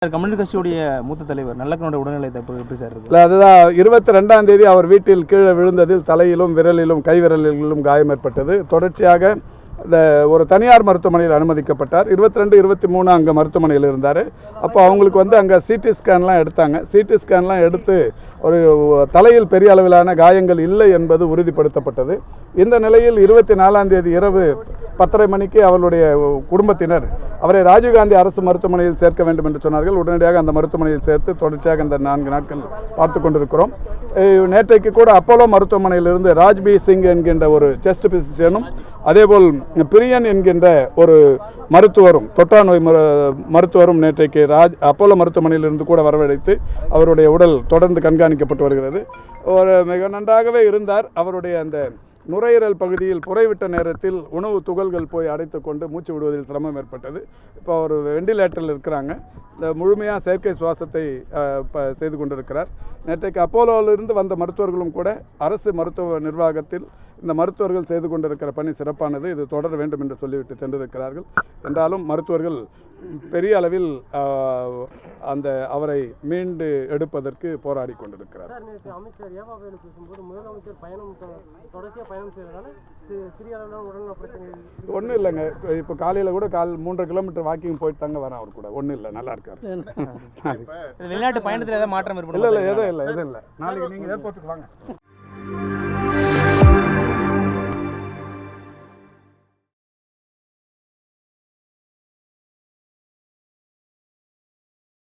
Communist கட்சியுடைய மூத்த தலைவர் நல்லக்கண்ணோட உடல்நிலை எப்படி சார் இருக்கு? இல்லை, அதுதான் 22ஆம் தேதி அவர் வீட்டில் கீழே விழுந்ததில் தலையிலும் விரலிலும் கைவிரலிலும் காயம் ஏற்பட்டது. தொடர்ச்சியாக ஒரு தனியார் மருத்துவமனையில் அனுமதிக்கப்பட்டார். 22, 23 அங்கே மருத்துவமனையில் இருந்தார். அப்போ அவங்களுக்கு அங்கே சிடி ஸ்கேன்லாம் எடுத்தாங்க. சிடி ஸ்கேன்லாம் எடுத்து ஒரு தலையில் பெரிய அளவிலான காயங்கள் இல்லை என்பது உறுதிப்படுத்தப்பட்டது. இந்த நிலையில் 24ஆம் தேதி இரவு 10:30 மணிக்கு அவருடைய குடும்பத்தினர் அவரை ராஜீவ்காந்தி அரசு மருத்துவமனையில் சேர்க்க வேண்டும் என்று சொன்னார்கள். உடனடியாக அந்த மருத்துவமனையில் சேர்த்து தொடர்ச்சியாக இந்த 4 நாட்கள் பார்த்து கொண்டிருக்கிறோம். நேற்றைக்கு கூட அப்போலோ மருத்துவமனையிலிருந்து ராஜ்பி சிங் என்கின்ற ஒரு செஸ்ட் பிசிஷியனும் அதேபோல் பிரியன் என்கின்ற ஒரு மருத்துவரும் தொற்றா நோய் மருத்துவரும் நேற்றைக்கு அப்போலோ மருத்துவமனையிலிருந்து கூட வரவழைத்து அவருடைய உடல் தொடர்ந்து கண்காணிக்கப்பட்டு வருகிறது. மிக நன்றாகவே இருந்தார். அவருடைய அந்த நுரையீரல் பகுதியில் புரைவிட்ட நேரத்தில் உணவு துகள்கள் போய் அடைத்து கொண்டு மூச்சு விடுவதில் சிரமம் ஏற்பட்டது. இப்போ அவர் வெண்டிலேட்டரில் இருக்கிறாங்க. இந்த முழுமையாக செயற்கை சுவாசத்தை செய்து கொண்டிருக்கிறார். நேற்றைக்கு அப்போலோவிலிருந்து வந்த மருத்துவர்களும் கூட அரசு மருத்துவ நிர்வாகத்தில் இந்த மருத்துவர்கள் செய்து கொண்டிருக்கிற பணி சிறப்பானது, இது தொடர வேண்டும் என்று சொல்லிவிட்டு சென்றிருக்கிறார்கள். என்றாலும் மருத்துவர்கள் பெரிய அளவில் அவரை மீண்டு எடுப்பதற்கு போராடி கொண்டிருக்கிறார். அமைச்சர் ஏவாவேலு பேசும்போது முதலமைச்சர் பயணம் செய்வதால சிறிய அளவிலான உடல்நல பிரச்சனை ஒன்றும் இல்லைங்க. இப்போ காலையில் கூட 3.5 கிலோமீட்டர் வாக்கிங் போயிட்டு தாங்க வரேன். அவர் கூட ஒன்றும் இல்லை, நல்லா இருக்காரு. வெளிநாட்டு பயணத்தில் ஏதாவது மாற்றம் இல்லை, எதுவும் இல்லை. நாளைக்கு நீங்கள் ஏர்போர்ட்டுக்கு வாங்க.